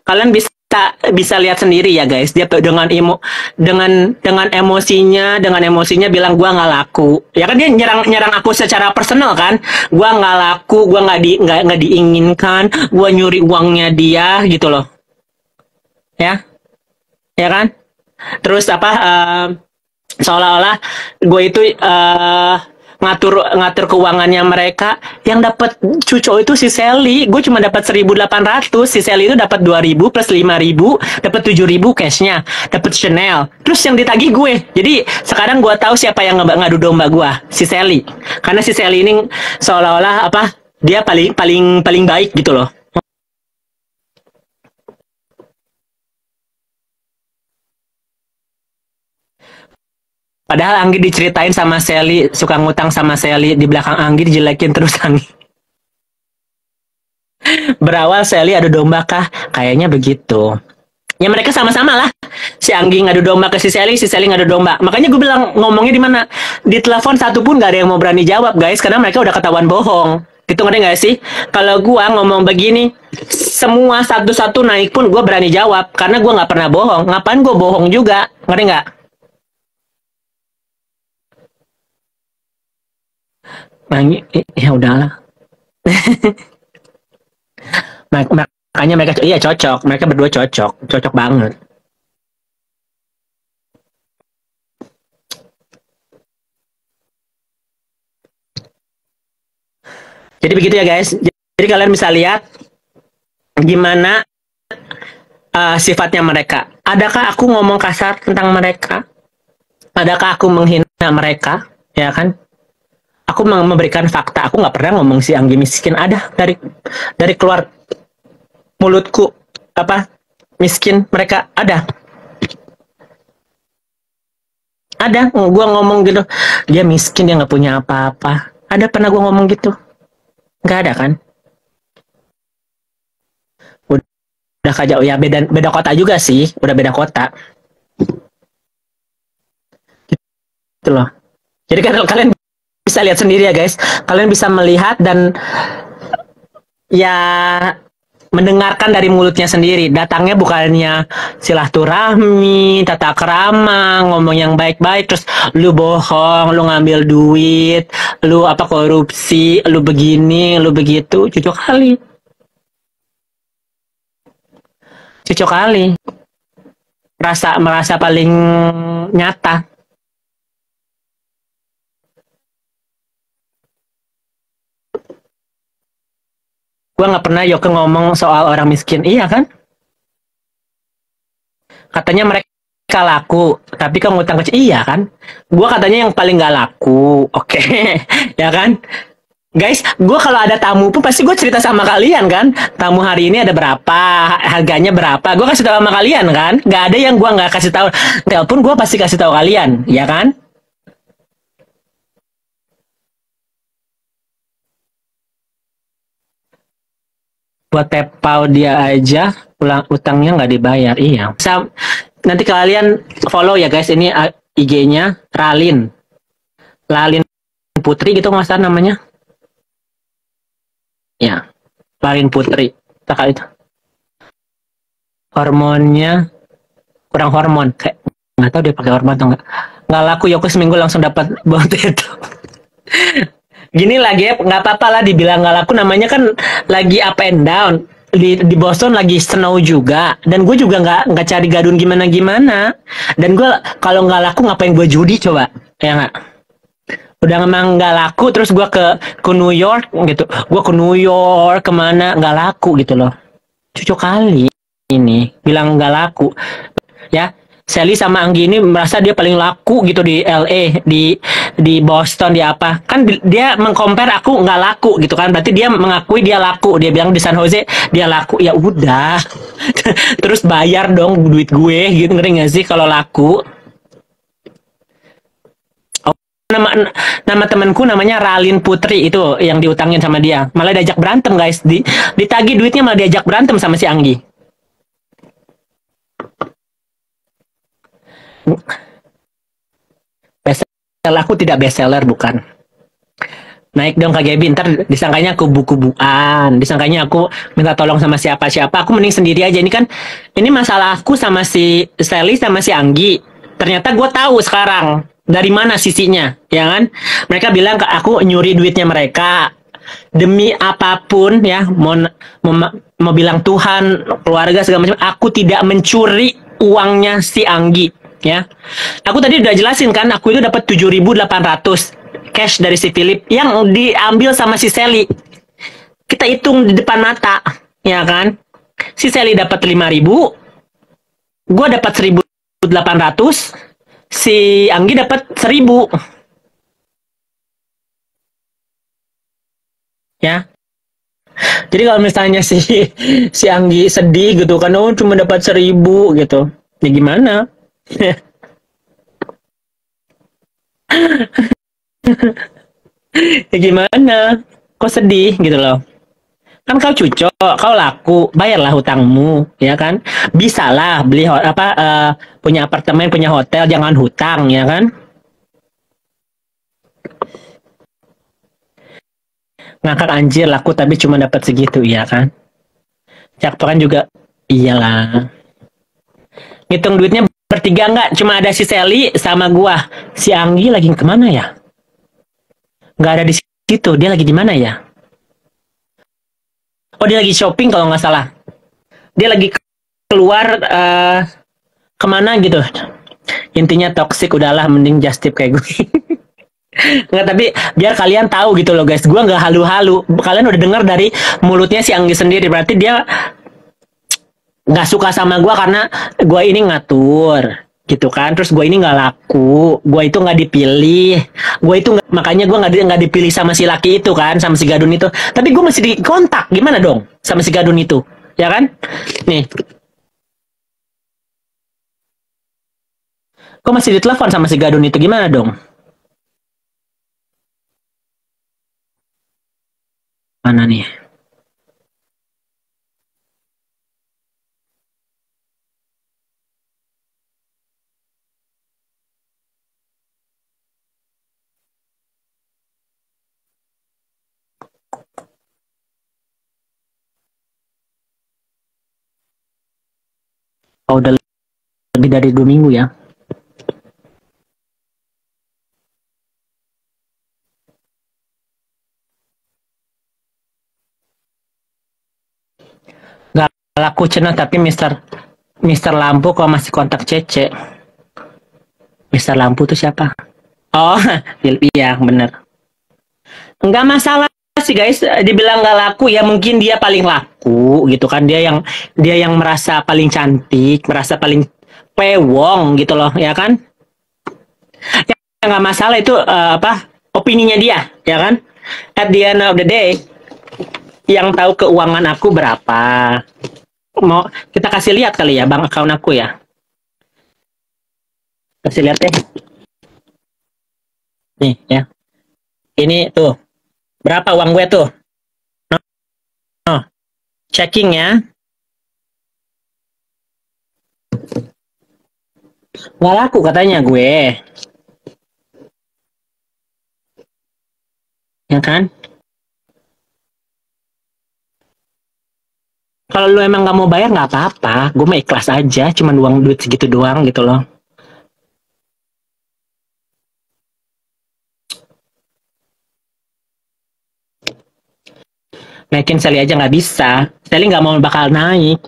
Kalian bisa bisa lihat sendiri ya guys, dia dengan emosinya bilang gua nggak laku. Ya kan dia nyerang nyerang aku secara personal kan. Gua nggak laku, gua nggak diinginkan, gua nyuri uangnya dia gitu loh. Ya, ya kan? Terus apa seolah-olah gue itu ngatur ngatur keuangannya mereka. Yang dapat cuco itu si Sally, gue cuma dapat 1.800, si Sally itu dapat 2.000 plus 5.000, dapat 7.000 cashnya, dapat Chanel, terus yang ditagih gue. Jadi sekarang gue tahu siapa yang ngadu domba gue, si Sally, karena si Sally ini seolah-olah apa, dia paling paling paling baik gitu loh. Padahal Anggi diceritain sama Sally suka ngutang sama Sally, di belakang Anggi dijelekin terus Anggi. Berawal Sally adu domba kah? Kayaknya begitu. Ya mereka sama-sama lah. Si Anggi ngadu domba ke si Sally ngadu domba. Makanya gue bilang ngomongnya di mana? Di telepon satu pun gak ada yang mau berani jawab guys, karena mereka udah ketahuan bohong. Gitu ngerti gak sih? Kalau gue ngomong begini, semua satu-satu naik pun gue berani jawab, karena gue nggak pernah bohong. Ngapain gue bohong juga? Ngerti nggak? Nah, ya udahlah. Makanya mereka iya cocok, mereka berdua cocok, cocok banget. Jadi begitu ya guys. Jadi kalian bisa lihat gimana sifatnya mereka. Adakah aku ngomong kasar tentang mereka? Adakah aku menghina mereka? Ya kan? Aku memberikan fakta. Aku nggak pernah ngomong si Anggi miskin. Ada dari keluar mulutku apa miskin, mereka ada. Ada, gue ngomong gitu, dia miskin, dia nggak punya apa-apa. Ada pernah gue ngomong gitu? Nggak ada kan? Udah kajak, ya beda beda kota juga sih, udah beda kota. Gitu loh. Jadi kalian bisa lihat sendiri ya guys. Kalian bisa melihat dan ya mendengarkan dari mulutnya sendiri. Datangnya bukannya silaturahmi, tata krama, ngomong yang baik-baik, terus lu bohong, lu ngambil duit, lu apa korupsi, lu begini, lu begitu, cucuk kali. Cucuk kali. Merasa paling nyata. Gua nggak pernah Yoke ngomong soal orang miskin. Iya kan? Katanya mereka laku, tapi kan ngutang kecil. Iya kan? Gua katanya yang paling nggak laku. Oke, ya kan? Guys, gue kalau ada tamu pun pasti gue cerita sama kalian kan. Tamu hari ini ada berapa, harganya berapa. Gue kasih tahu sama kalian kan. Gak ada yang gue nggak kasih tahu. Telepon gue pasti kasih tahu kalian, ya kan? Buat PayPal dia aja, utangnya nggak dibayar. Iya. Nanti kalian follow ya guys. Ini IG-nya Ralin. Lalin Putri gitu nggak salah namanya. Ya, Lalin Putri. Tak itu. Hormonnya kurang hormon. Kayak nggak tahu dia pakai hormon atau nggak laku. Yoko seminggu langsung dapat bonte itu. Gini lagi ya, nggak apa-apa lah dibilang nggak laku, namanya kan lagi up and down. Di Boston lagi snow juga, dan gue juga nggak cari gadun gimana gimana. Dan gue kalau nggak laku ngapain gue judi coba, ya nggak? Udah memang nggak laku, terus gue ke New York gitu, gue ke New York kemana nggak laku gitu loh. Cucu kali ini bilang nggak laku, ya. Sally sama Anggi ini merasa dia paling laku gitu di LA, di Boston, di apa. Kan dia mengcompare aku nggak laku gitu kan. Berarti dia mengakui dia laku. Dia bilang di San Jose dia laku. Ya udah. Terus bayar dong duit gue gitu, ngeri gak sih kalau laku? Oh, nama temanku namanya Ralin Putri, itu yang diutangin sama dia. Malah diajak berantem guys. Ditagih duitnya malah diajak berantem sama si Anggi. Bestseller aku tidak bestseller, bukan. naik dong Kak Gaby, ntar disangkanya aku buku-bukuan, disangkanya aku minta tolong sama siapa-siapa, aku mending sendiri aja. Ini masalah aku sama si Sally sama si Anggi. Ternyata gue tahu sekarang dari mana sisinya, ya kan? Mereka bilang ke aku nyuri duitnya mereka. Demi apapun ya, mau, mau bilang Tuhan, keluarga segala macam, aku tidak mencuri uangnya si Anggi, ya. Aku tadi udah jelasin kan, aku itu dapat 7.800 cash dari si Philip yang diambil sama si Sally. Kita hitung di depan mata, ya kan? Si Sally dapat 5.000, gue dapat 1.800, si Anggi dapat 1.000, ya. Jadi kalau misalnya si Anggi sedih gitu kan, oh cuma dapat 1.000 gitu, ya gimana? Ya gimana? Kok sedih gitu loh? Kan kau cucok, kau laku, bayarlah hutangmu, ya kan? Bisalah beli punya apartemen, punya hotel, jangan hutang, ya kan? Ngakak anjir, laku tapi cuma dapat segitu, ya kan? Caktokan juga, iyalah. Ngitung duitnya bertiga nggak? Cuma ada si Sally sama gua. Si Anggi lagi kemana ya? Nggak ada di situ, dia lagi di mana ya? Oh, dia lagi shopping kalau nggak salah. Dia lagi keluar kemana gitu. Intinya toxic, udahlah mending just tip kayak gue. Nggak, tapi biar kalian tahu gitu loh guys, gue nggak halu-halu. Kalian udah dengar dari mulutnya si Anggi sendiri, berarti dia nggak suka sama gue karena gue ini ngatur gitu kan. Terus gue ini nggak laku, gue itu nggak dipilih, gue itu makanya gue nggak dipilih sama si laki itu kan, sama si Gadun itu. Tapi gue masih dikontak, gimana dong sama si Gadun itu, ya kan? Nih, gue masih ditelepon sama si Gadun itu, gimana dong? Mana nih? Oh, udah lebih dari 2 minggu ya. Gak laku cena, tapi Mister Lampu kok masih kontak Cece. Mister Lampu tuh siapa? Oh, iya bener. Nggak masalah sih guys, dibilang nggak laku ya mungkin dia paling laku gitu kan. Dia yang merasa paling cantik, merasa paling pewong gitu loh, ya kan? Ya nggak masalah itu opininya dia, ya kan? At the end of the day, yang tahu keuangan aku berapa. Mau kita kasih lihat kali ya, bang, akun aku ya. Kasih lihat deh. Nih ya. Ini tuh. Berapa uang gue tuh? Oh, checking ya. Nggak laku katanya gue. Ya kan? Kalau lu emang nggak mau bayar nggak apa-apa. Gue mah ikhlas aja. Cuman uang duit segitu doang gitu loh. Naikin Sally aja nggak bisa. Sally nggak mau bakal naik.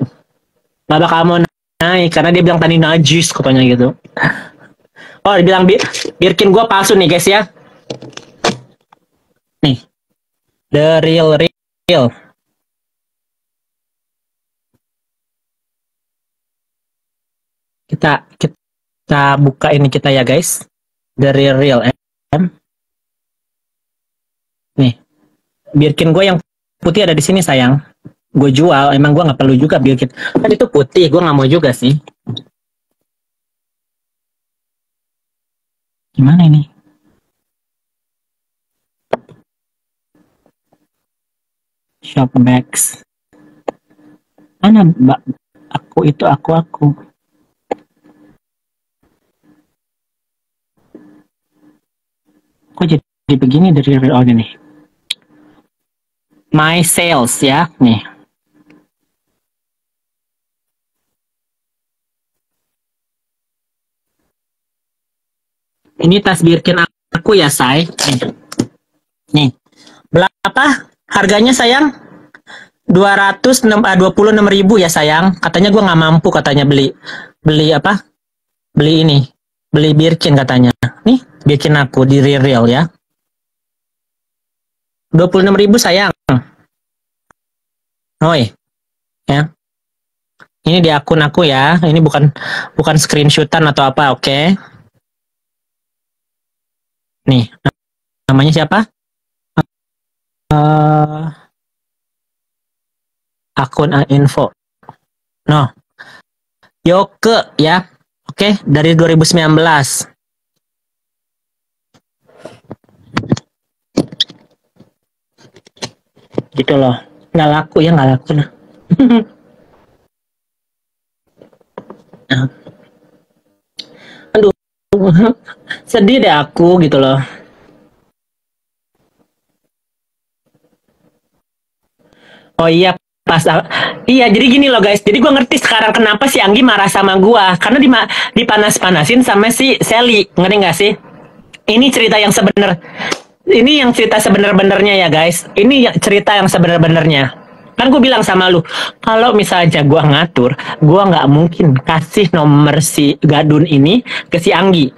Nggak bakal mau naik. Karena dia bilang tadi najis katanya gitu. Oh, dia bilang Birkin gue palsu nih guys ya. Nih. The real. Kita buka ini kita ya guys. The real M. Nih. Birkin gue yang putih ada di sini sayang. Gue jual, emang gue nggak perlu juga Birkin. Kan itu putih, gue nggak mau juga sih. Gimana ini? Shop bags. Mana mbak? Aku itu aku. Kok jadi begini dari real nih? My sales ya, nih. Ini tas Birkin aku ya, say. Nih. Berapa harganya sayang? 26 ya sayang. Katanya gue nggak mampu katanya beli beli apa? Beli ini. Beli Birkin katanya. Nih, Birkin aku di real ya. 26.000 sayang. Oi, ya. Ini di akun aku ya. Ini bukan bukan screenshotan atau apa, oke? Okay? Nih, namanya siapa? Akun info. No. Yoke ya. Oke, dari 2019. Gitu loh. Nggak laku ya, nggak laku nah. Aduh. Sedih deh aku gitu loh. Oh iya, pas iya jadi gini loh guys. Jadi gue ngerti sekarang kenapa si Anggi marah sama gue karena dipanas-panasin sama si Sally. Ngerti nggak sih? Ini cerita yang sebenar. Ini yang cerita sebenar-benarnya ya guys. Ini cerita yang sebenar-benarnya. Kan gue bilang sama lu, kalau misalnya gue ngatur, gue nggak mungkin kasih nomor si Gadun ini ke si Anggi.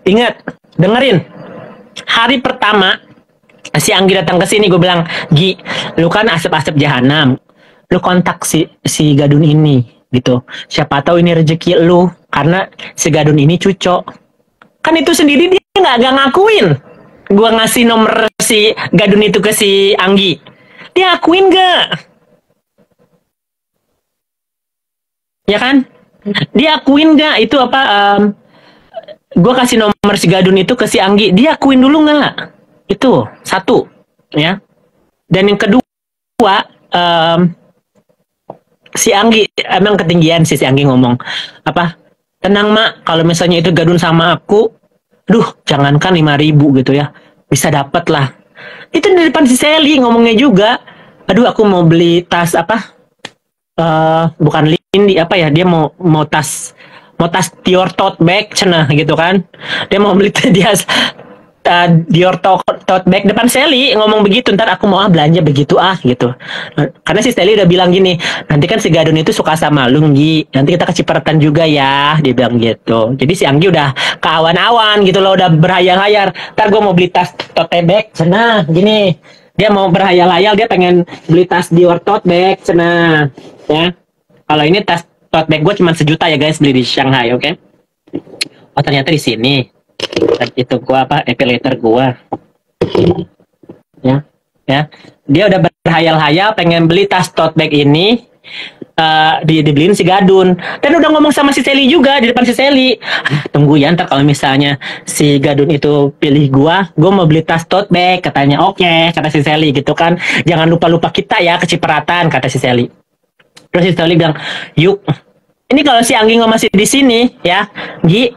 Ingat, dengerin. Hari pertama si Anggi datang ke sini, gue bilang, Gi, lu kan asap-asap jahanam, lu kontak si Gadun ini, gitu. Siapa tahu ini rezeki lu, karena si Gadun ini cucok. Kan itu sendiri dia nggak ngakuin. Gue ngasih nomor si Gadun itu ke si Anggi, dia akuin gak? Ya kan? Dia akuin gak itu apa? Gue kasih nomor si Gadun itu ke si Anggi, dia akuin dulu nggak? Itu satu, ya. Dan yang kedua, si Anggi emang ketinggian si Anggi ngomong apa? Tenang mak, kalau misalnya itu Gadun sama aku, duh jangankan 5.000 gitu ya, bisa dapat lah. Itu di depan si Sally ngomongnya juga. Aduh aku mau beli tas apa? Bukan Lindy apa ya? Dia mau tas Dior tote bag cenah gitu kan. Dia mau beli dia Dior tote bag depan Sally ngomong begitu. Ntar aku mau belanja begitu gitu. Karena si Sally udah bilang gini, nanti kan si Gadun itu suka sama lu Nggi, nanti kita kecipratan juga ya, dia bilang gitu. Jadi si Anggi udah keawan-awan gitu loh, udah berhayal-hayal, ntar gue mau beli tas tote bag cenah gini. Dia mau berhayal-hayal, dia pengen beli tas Dior tote bag cenah ya. Kalau ini tas tote bag gue cuma 1 juta ya guys, beli di Shanghai, oke? Okay? Oh ternyata di sini itu gua apa epilator gua ya dia udah berhayal-hayal pengen beli tas tote bag ini, dibeliin si Gadun, dan udah ngomong sama si Sally juga di depan si Sally, tunggu ya ntar kalau misalnya si Gadun itu pilih gua mau beli tas tote bag katanya. Oke, kata si Sally gitu kan, jangan lupa kita ya kecipratan kata si Sally. Terus si Sally bilang, yuk ini kalau si Anggi masih di sini ya Gi,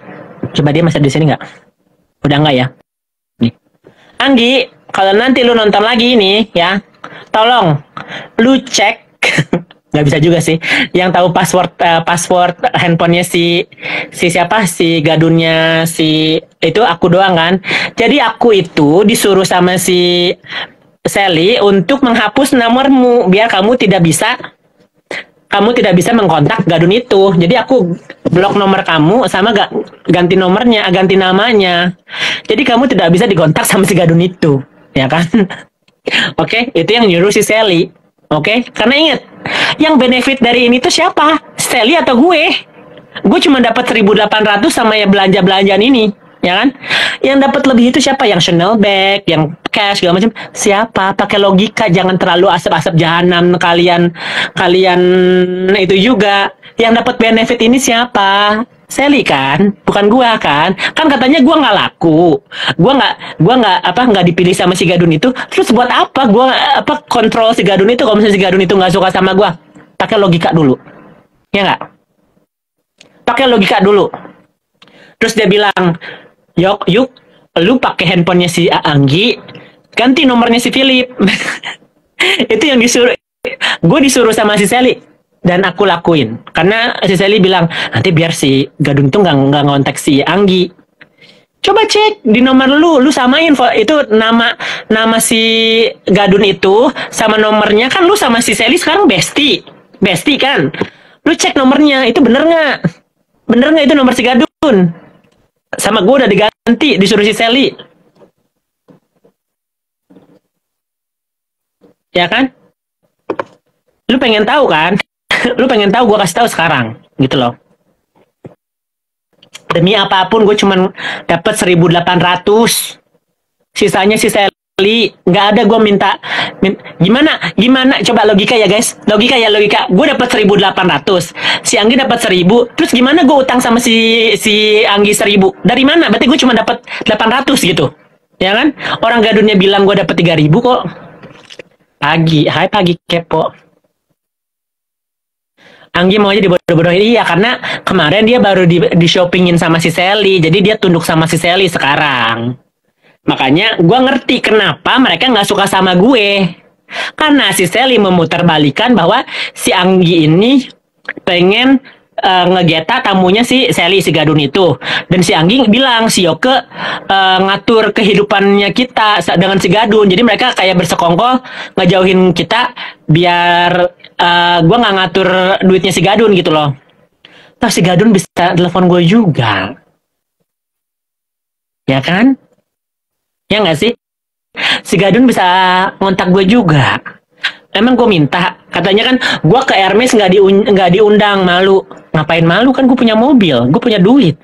coba dia masih di sini nggak? Udah nggak ya? Nih. Anggi, kalau nanti lu nonton lagi ini ya, tolong lu cek. Nggak bisa juga sih. Yang tahu password handphonenya si siapa? Si Gadunnya si itu aku doang kan. Jadi aku itu disuruh sama si Sally untuk menghapus nomormu biar kamu tidak bisa mengkontak Gadun itu. Jadi aku blok nomor kamu sama ganti nomornya, ganti namanya. Jadi kamu tidak bisa dikontak sama si Gadun itu, ya kan? Oke, itu yang nyuruh si Sally. Oke, karena ingat, yang benefit dari ini tuh siapa? Sally atau gue? Gue cuma dapat 1.800 sama ya belanja-belanjaan ini, ya kan? Yang dapat lebih itu siapa? Yang Chanel bag, yang cash segala macam. Siapa? Pakai logika, jangan terlalu asap-asap jahanam kalian itu juga. Yang dapat benefit ini siapa? Sally kan, bukan gua kan? Kan katanya gua nggak laku, gua nggak dipilih sama si Gadun itu. Terus buat apa gua kontrol si Gadun itu kalau misalnya si Gadun itu nggak suka sama gua? Pakai logika dulu, ya nggak? Pakai logika dulu. Terus dia bilang, yuk, lu pakai handphonenya si Anggi, ganti nomornya si Philip. Itu yang disuruh, gue disuruh sama si Sally dan aku lakuin karena si Sally bilang nanti biar si Gadun tuh nggak ngontek si Anggi. Coba cek di nomor lu samain itu nama nama si Gadun itu sama nomornya kan lu sama si Sally sekarang bestie, bestie kan? Lu cek nomornya itu bener nggak itu nomor si Gadun? Sama gue udah diganti disuruh si Sally, ya kan? Lu pengen tahu kan? Lu pengen tahu gue kasih tahu sekarang gitu loh. Demi apapun gue cuman dapat 1.800, sisanya si Sally nggak ada. Gue gimana gimana coba logika ya guys, logika gue dapat 1.800, si Anggi dapat 1.000, terus gimana gue utang sama si Anggi 1.000 dari mana? Berarti gue cuma dapat 800 gitu, ya kan? Orang Gadunnya bilang gue dapat 3.000 kok. Pagi kepo. Anggi mau aja dibodoh-bodohin. Iya, karena kemarin dia baru di shoppingin sama si Sally, jadi dia tunduk sama si Sally sekarang. Makanya gue ngerti kenapa mereka nggak suka sama gue. Karena si Sally memutarbalikan bahwa si Anggi ini pengen ngegeta tamunya si Sally, si Gadun itu. Dan si Anggi bilang si Yoke ngatur kehidupannya kita dengan si Gadun. Jadi mereka kayak bersekongkol ngejauhin kita biar gue nggak ngatur duitnya si Gadun gitu loh. Terus si Gadun bisa telepon gue juga, ya kan? Ya nggak sih? Si Gadun bisa ngontak gue juga. Emang gue minta, katanya kan gue ke Hermes nggak diundang, malu. Ngapain malu, kan gue punya mobil, gue punya duit.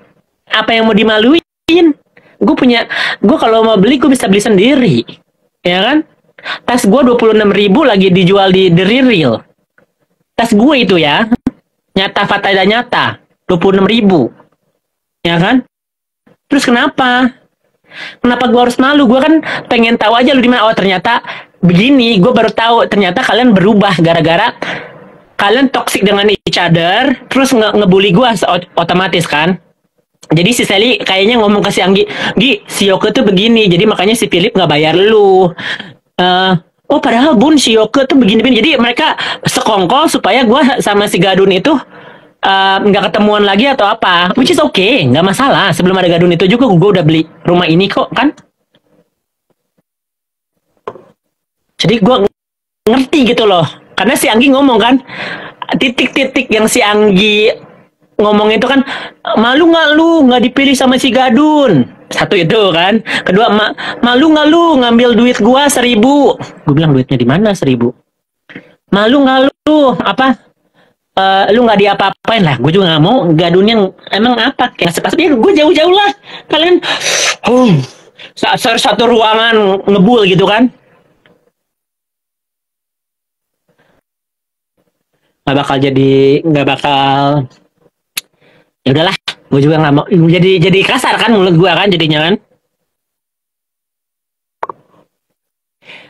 Apa yang mau dimaluin? Gue kalau mau beli gue bisa beli sendiri, ya kan? Tas gue 26.000 lagi dijual di The Real. Tas gue itu ya, nyata fatada nyata, 26.000, ya kan? Terus kenapa? Kenapa gue harus malu? Gue kan pengen tahu aja lu di mana. Oh ternyata begini. Gue baru tahu ternyata kalian berubah gara-gara kalian toxic dengan each other. Terus ngebully gue otomatis kan. Jadi si Sally kayaknya ngomong ke si Anggi, Gi, si Yoke tuh begini. Jadi makanya si Philip nggak bayar lu. Oh padahal Bun si Yoke tuh begini-begini. Jadi mereka sekongkol supaya gue sama si Gadun itu nggak ketemuan lagi atau apa, which is okay, nggak masalah. Sebelum ada Gadun itu juga gue udah beli rumah ini kok kan. Jadi gue ngerti gitu loh, karena si Anggi ngomong kan, titik-titik yang si Anggi ngomong itu kan, malu nggak lu nggak dipilih sama si Gadun, satu itu kan. Kedua, malu nggak lu ngambil duit gue 1.000. Gue bilang duitnya di mana 1.000? Malu nggak lu apa? Lu nggak diapa-apain lah. Gue juga nggak mau Gadun yang emang apa kayak sepasut ya. Gue jauh-jauh lah kalian. Satu ruangan ngebul gitu kan, nggak bakal. Ya udahlah, gue juga nggak mau jadi kasar kan mulut gue kan jadinya kan.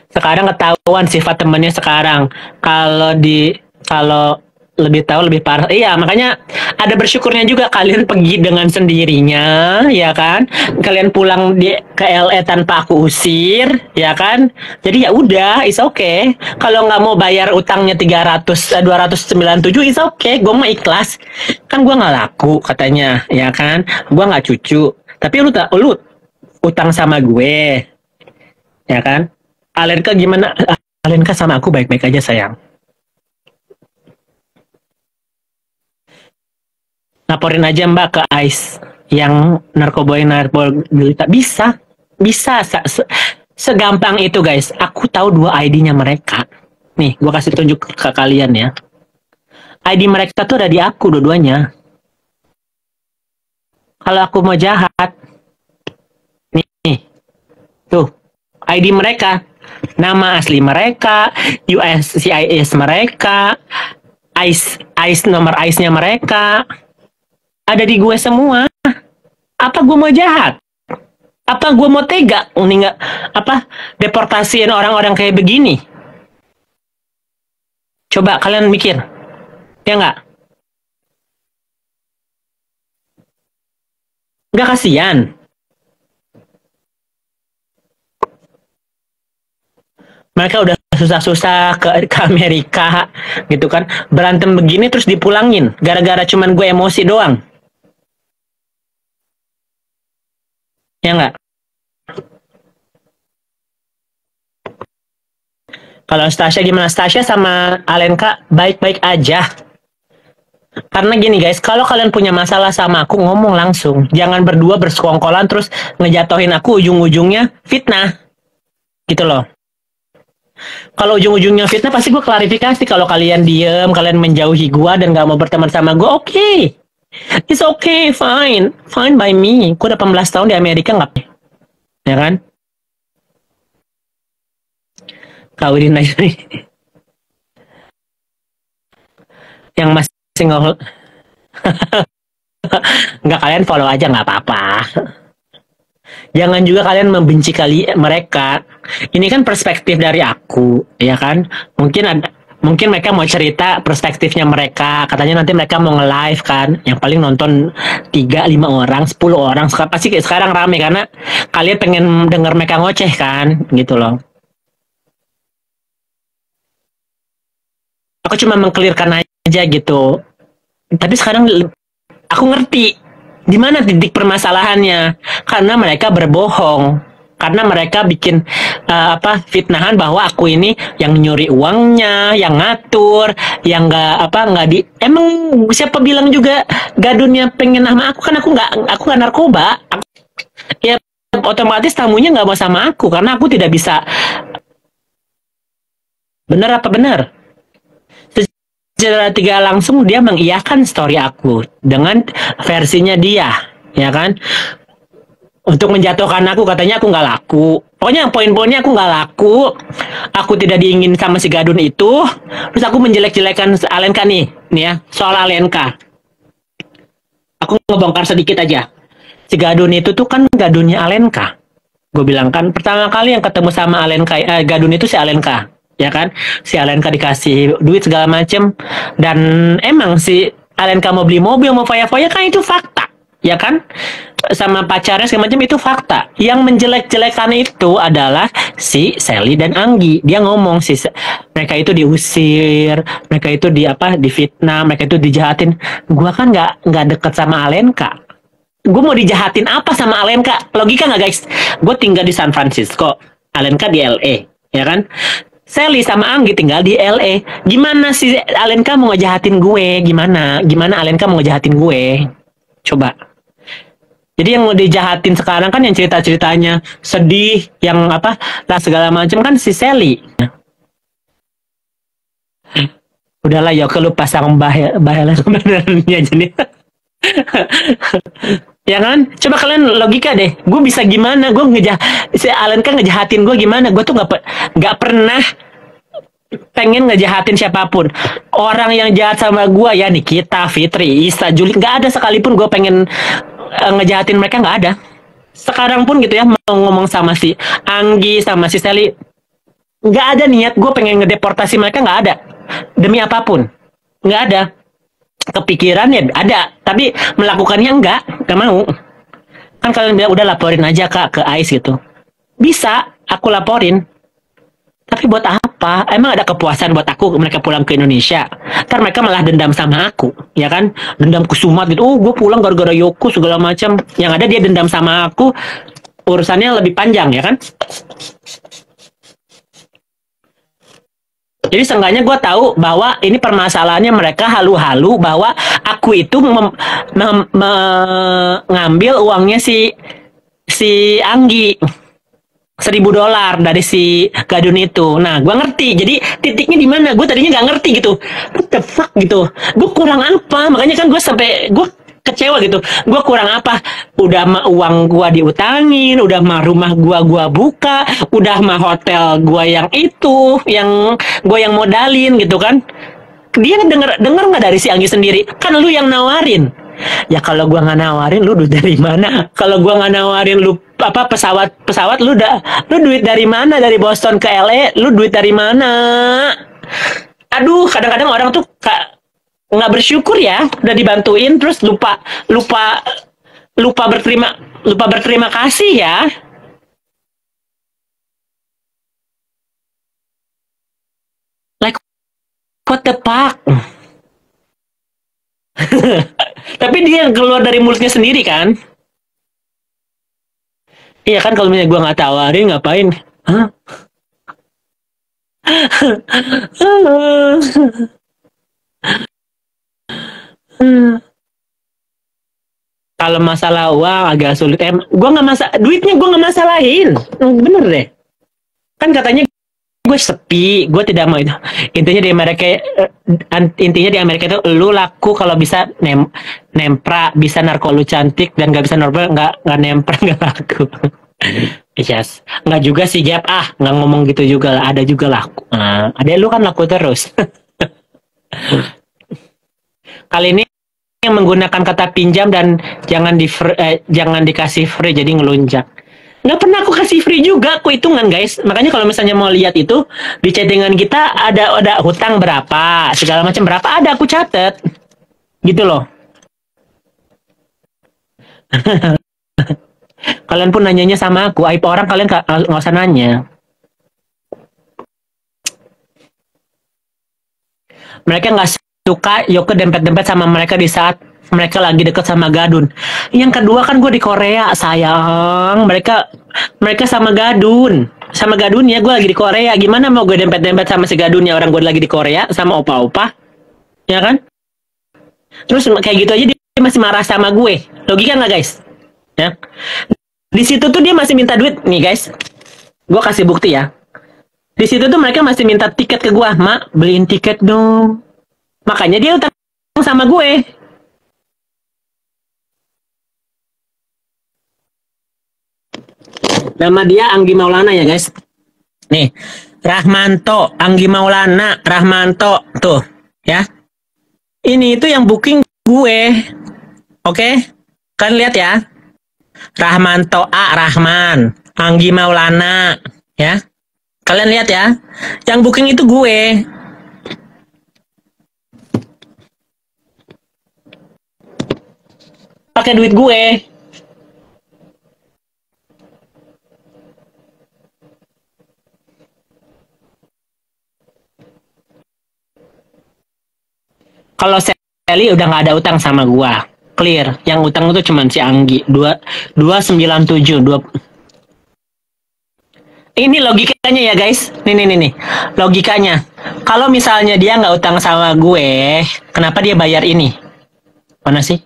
Sekarang ketahuan sifat temennya sekarang. Kalau lebih tahu lebih parah. Iya, makanya ada bersyukurnya juga kalian pergi dengan sendirinya, ya kan? Kalian pulang ke LA tanpa aku usir, ya kan? Jadi ya udah, is okay. Kalau nggak mau bayar utangnya 297 is okay. Gue mah ikhlas. Kan gue nggak laku katanya, ya kan? Gue nggak cucu. Tapi lu utang sama gue, ya kan? Alenka gimana? Alenka sama aku baik-baik aja sayang. Laporin aja Mbak ke ICE yang narkoba bisa segampang itu guys. Aku tahu 2 ID-nya mereka. Nih, gue kasih tunjuk ke kalian ya. ID mereka tuh ada di aku dua-duanya. Kalau aku mau jahat, nih, tuh ID mereka, nama asli mereka, USCIS mereka, ICE nomor ICE-nya mereka. Ada di gue semua. Apa gue mau jahat? Apa gue mau tega nggak deportasiin orang-orang kayak begini? Coba kalian mikir, ya nggak? Nggak kasihan? Mereka udah susah-susah ke Amerika gitu kan, berantem begini terus dipulangin gara-gara cuman gue emosi doang, ya nggak? Kalau Stasya gimana? Stasya sama Alenka baik-baik aja. Karena gini guys, kalau kalian punya masalah sama aku, ngomong langsung. Jangan berdua bersekongkolan terus ngejatohin aku, ujung-ujungnya fitnah. Gitu loh. Kalau ujung-ujungnya fitnah pasti gue klarifikasi. Kalau kalian diem, kalian menjauhi gue dan gak mau berteman sama gue, oke. It's okay, fine. Fine by me. Gue 18 tahun di Amerika nggak, ya kan? Kawinin aja nih. Yang masih nggak, nggak, kalian follow aja nggak apa-apa. Jangan juga kalian membenci kali mereka. Ini kan perspektif dari aku, ya kan? Mungkin mereka mau cerita perspektifnya mereka. Katanya nanti mereka mau nge-live kan. Yang paling nonton 3, 5 orang, 10 orang. Pasti sekarang rame karena kalian pengen denger mereka ngoceh kan. Gitu loh. Aku cuma mengkelirkan aja gitu. Tapi sekarang aku ngerti di mana titik permasalahannya, karena mereka berbohong, karena mereka bikin fitnahan bahwa aku ini yang nyuri uangnya, yang ngatur, yang nggak di, emang siapa bilang juga Gadunnya pengen sama aku, kan aku nggak narkoba. Ya otomatis tamunya nggak mau sama aku karena aku tidak bisa. Bener apa bener? Secara tiga langsung dia mengiyakan story aku dengan versinya dia, ya kan? Untuk menjatuhkan aku, katanya aku nggak laku. Pokoknya poin-poinnya aku nggak laku. Aku tidak diingin sama si Gadun itu. Terus aku menjelek-jelekan Alenka nih ya, soal Alenka. Aku ngebongkar sedikit aja. Si Gadun itu tuh kan Gadunnya Alenka. Gue bilang kan pertama kali yang ketemu sama Alenka, Gadun itu si Alenka, ya kan? Si Alenka dikasih duit segala macem, dan emang si Alenka mau beli mobil, mau foya-foya, kan itu fakta, ya kan? Sama pacarnya segala macam, itu fakta. Yang menjelek-jelekan itu adalah si Sally dan Anggi. Dia ngomong mereka itu diusir, mereka itu difitnah, mereka itu dijahatin. Gua kan nggak deket sama Alenka. Gue mau dijahatin apa sama Alenka? Logika nggak guys? Gue tinggal di San Francisco, Alenka di LA, ya kan? Sally sama Anggi tinggal di LA. Gimana sih Alenka mau ngejahatin gue? Gimana Alenka mau ngejahatin gue? Coba. Jadi yang mau dijahatin sekarang kan yang cerita-ceritanya sedih, yang lah segala macam kan si Sally. Udahlah ya, lu pasang bahaya sebenarnya jadi. Ya kan? Coba kalian logika deh. Gue bisa gimana? Si Alenka ngejahatin gue gimana? Gue tuh nggak pernah pengen ngejahatin siapapun. Orang yang jahat sama gue ya Nikita, Fitri, Isa, Juli, nggak ada sekalipun gue pengen ngejahatin mereka, nggak ada. Sekarang pun gitu ya, mau ngomong sama si Anggi, sama si Sally, nggak ada niat gue pengen ngedeportasi mereka, nggak ada. Demi apapun, nggak ada. Kepikiran ya ada, tapi melakukannya enggak mau. Kan kalian bilang udah laporin aja Kak ke ICE gitu. Bisa, aku laporin. Tapi buat apa? Emang ada kepuasan buat aku mereka pulang ke Indonesia? Ntar mereka malah dendam sama aku, ya kan? Dendam kusumat gitu. Oh, gue pulang gara-gara Yoko segala macam. Yang ada dia dendam sama aku. Urusannya lebih panjang, ya kan? Jadi seenggaknya gue tahu bahwa ini permasalahannya mereka halu-halu bahwa aku itu mengambil uangnya si Anggi, $1.000 dari si Gadun itu. Nah, gue ngerti. Jadi titiknya di mana? Gue tadinya nggak ngerti gitu. What the fuck gitu? Gue kurang apa? Makanya kan gue kecewa gitu. Gue kurang apa? Udah mah uang gue diutangin, udah mah rumah gue buka, udah mah hotel gue yang itu, yang gue yang modalin gitu kan. Dia denger nggak dari si Anggi sendiri? Kan lu yang nawarin. Ya kalau gue nggak nawarin, lu duit dari mana? Kalau gue nggak nawarin lu pesawat lu duit dari mana? Dari Boston ke LA, lu duit dari mana? Aduh, kadang-kadang orang tuh nggak bersyukur ya, udah dibantuin terus lupa berterima kasih ya. What the fuck? Tapi dia yang keluar dari mulutnya sendiri kan? Iya kan, kalau misalnya gue nggak tawarin ngapain? Hah? Kalau masalah uang agak sulit. Gue nggak duitnya gue nggak masalahin. Bener deh. Kan katanya gue sepi, gue tidak mau itu. Intinya di Amerika itu lu laku kalau bisa nempra, bisa narko lu cantik, dan nggak bisa narko nggak nempra nggak laku. Yes, nggak juga sih Gap, nggak ngomong gitu juga lah, ada juga laku. Ada lu kan laku terus. Kali ini yang menggunakan kata pinjam dan jangan dikasih free, jadi ngelunjak. Nggak pernah aku kasih free juga, aku hitungan guys. Makanya kalau misalnya mau lihat itu di chattingan kita ada hutang berapa, segala macam berapa, ada aku catet, gitu loh. Kalian pun nanyanya sama aku, aib orang kalian nggak usah nanya. Mereka nggak suka Yoke dempet-dempet sama mereka di saat mereka lagi deket sama Gadun. Yang kedua kan gue di Korea, sayang. Mereka sama Gadun. Sama Gadun ya, gue lagi di Korea. Gimana mau gue dempet-dempet sama si Gadunnya, orang gue lagi di Korea sama opa-opa? Ya kan? Terus kayak gitu aja dia masih marah sama gue. Logika nggak guys? Ya. Di situ tuh dia masih minta duit. Nih guys, gue kasih bukti ya. Di situ tuh mereka masih minta tiket ke gue. Mak, beliin tiket dong. Makanya dia utang sama gue. Nama dia Anggi Maulana ya guys. Nih, Rahmanto, Anggi Maulana, Rahmanto. Tuh, ya. Ini itu yang booking gue. Oke? Kalian lihat ya. Rahmanto A. Rahman. Anggi Maulana. Ya. Kalian lihat ya. Yang booking itu gue. Pakai duit gue. Kalau Sally udah nggak ada utang sama gua, clear. Yang utang itu cuma si Anggi, 297. Ini logikanya ya guys, nih. Logikanya, kalau misalnya dia nggak utang sama gue, kenapa dia bayar ini? Mana sih?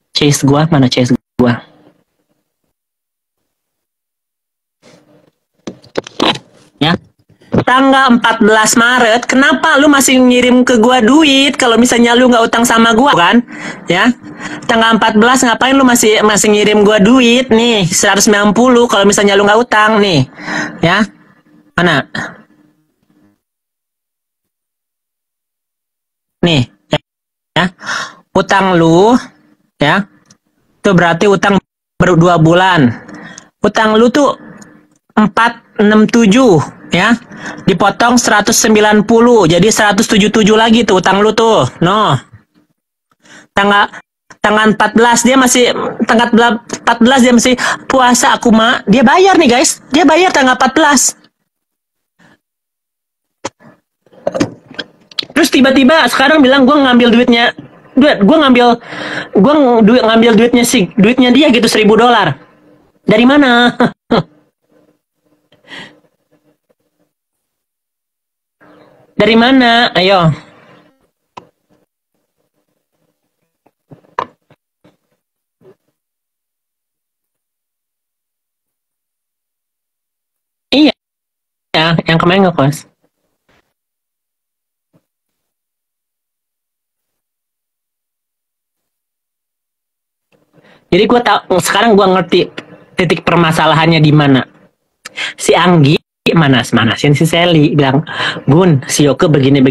Chase gua, mana chase gua? Ya. Tanggal 14 Maret, kenapa lu masih ngirim ke gua duit kalau misalnya lu nggak utang sama gua kan? Ya. Tanggal 14 ngapain lu masih ngirim gua duit nih 190 kalau misalnya lu nggak utang nih. Ya. Mana? Nih, ya. Utang lu ya. Itu berarti utang baru 2 bulan. Utang lu tuh 467 ya, dipotong 190 jadi 177 lagi tuh utang lu tuh. Tanggal 14 dia masih puasa aku mak, dia bayar nih guys, dia bayar tanggal 14. Terus tiba-tiba sekarang bilang gue ngambil duitnya, gue ngambil duitnya dia gitu, $1.000. Dari mana? Dari mana? Ayo. Iya, yang kemarin ngekos. Jadi sekarang gue ngerti titik permasalahannya di mana. Si Anggi manasin si Sally, bilang, Bun, si Yoke begini.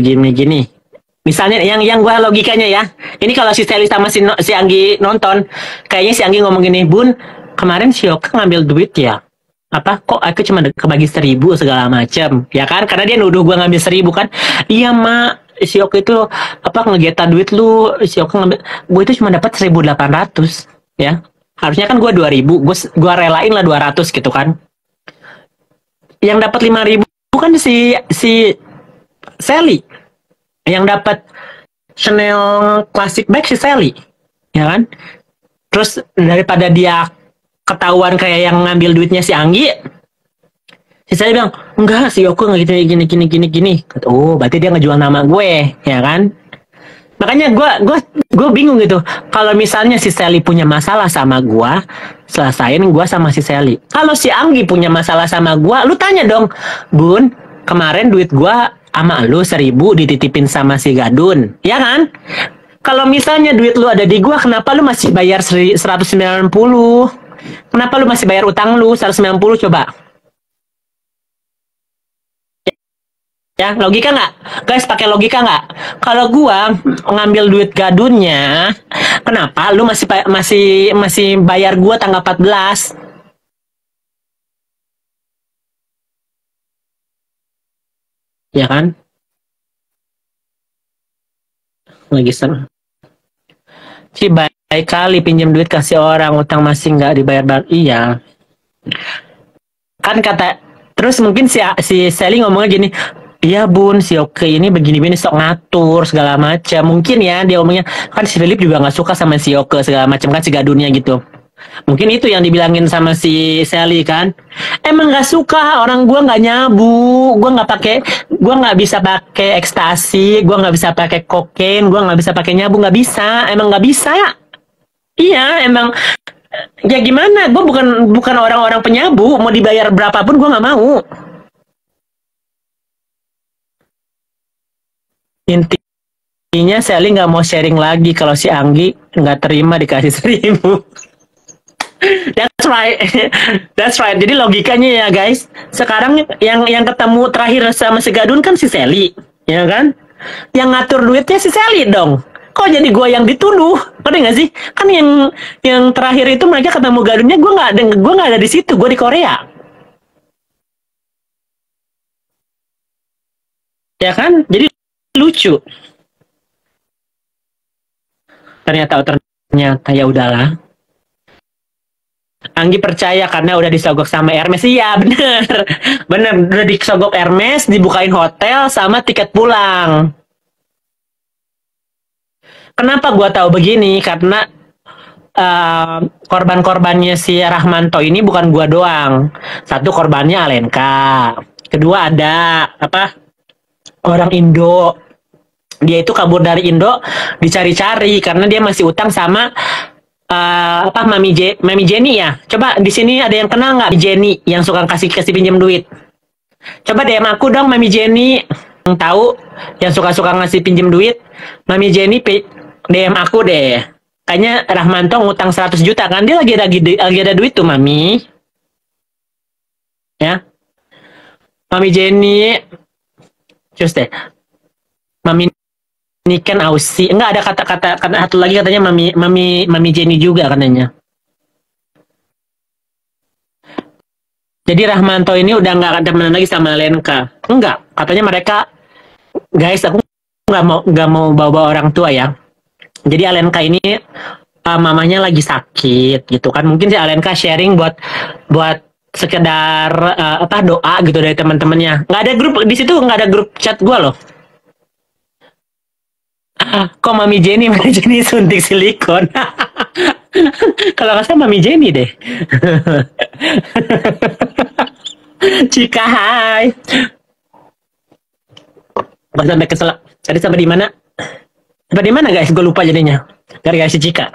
Misalnya yang gue logikanya ya, ini kalau si Sally sama si Anggi nonton, kayaknya si Anggi ngomong gini, Bun, kemarin si Yoke ngambil duit ya, apa kok aku cuma kebagi 1.000 segala macam, ya kan? Karena dia nuduh gue ngambil 1.000 kan? Iya mak, si Yoke itu apa ngegeta duit lu, si Yoke ngambil, gue itu cuma dapat 1.800, ya. Harusnya kan gue 2.000, gue relain lah 200 gitu kan. Yang dapat 5.000 kan si Sally. Yang dapat Chanel Classic Bag si Sally, ya kan? Terus daripada dia ketahuan kayak yang ngambil duitnya si Anggi, si Sally bilang, enggak, si Yoko nggak gini. Oh, berarti dia ngejual nama gue, ya kan? Makanya gue bingung gitu. Kalau misalnya si Sally punya masalah sama gue, selesain gue sama si Sally. Kalau si Anggi punya masalah sama gue, lu tanya dong, Bun, kemarin duit gue sama lu 1.000 dititipin sama si Gadun, ya kan? Kalau misalnya duit lu ada di gue, kenapa lu masih bayar 190? Kenapa lu masih bayar utang lu 190 coba? Ya, logika nggak? Guys, pakai logika nggak? Kalau gua ngambil duit gadunnya, kenapa lu masih bayar gua tanggal 14? Ya kan? Lagi seru. Si baik kali pinjam duit kasih orang, utang masih nggak dibayar. Iya. Kan kata, terus mungkin si Sally ngomongnya gini, iya Bun, si Oke ini begini-begini sok ngatur segala macam. Mungkin ya dia ngomongnya, kan si Philip juga nggak suka sama si Oke segala macam kan si gadunnya gitu. Mungkin itu yang dibilangin sama si Sally kan. Emang nggak suka, orang gua nggak nyabu, gua nggak bisa pakai ekstasi, gua nggak bisa pakai kokain, gua nggak bisa pakai nyabu, nggak bisa, emang nggak bisa. Iya, emang ya gimana? Gue bukan orang-orang penyabu, mau dibayar berapapun gue nggak mau. Intinya Sally nggak mau sharing lagi kalau si Anggi nggak terima dikasih 1.000. That's right. That's right. Jadi logikanya ya guys. Sekarang yang ketemu terakhir sama si Gadun kan si Sally, ya kan? Yang ngatur duitnya si Sally dong. Kok jadi gue yang dituduh? Ngerti nggak sih? Kan yang terakhir itu mereka ketemu Gadunnya, gue nggak ada di situ. Gue di Korea, ya kan? Jadi lucu. Ternyata ya udahlah. Anggi percaya karena udah disogok sama Hermes. Iya bener. Bener, udah disogok Hermes, dibukain hotel sama tiket pulang. Kenapa gua tahu begini? Karena korban-korbannya si Rahmanto ini bukan gua doang. Satu korbannya Alenka. Kedua ada apa? Orang Indo. Dia itu kabur dari Indo dicari-cari karena dia masih utang sama apa Mami Jenny ya. Coba di sini ada yang kenal nggak Jenny yang suka kasih pinjam duit? Coba DM aku dong Mami Jenny, yang tahu yang suka-suka ngasih pinjam duit. Mami Jenny DM aku deh. Kayaknya Rahmanto ngutang 100 juta kan, dia lagi ada duit tuh Mami. Ya. Mami Jenny. Terus deh. Mami Niken Ausi. Enggak ada kata satu lagi katanya Mami Jenny juga katanya. Jadi Rahmanto ini udah nggak akan temenan lagi sama Lenka. Enggak, katanya mereka, guys, aku nggak mau bawa orang tua ya. Jadi Alenka ini mamanya lagi sakit gitu kan. Mungkin si Alenka sharing buat sekedar apa doa gitu dari teman-temannya. Nggak ada grup di situ, nggak ada grup chat gue loh. Kok Mami Jenny suntik silikon. Kalau nggak salah Mami Jenny deh. Cika hai. Sampai kesel. Tadi sampai di mana? Sampai di mana guys? Gue lupa jadinya. Gara-gara si Cika.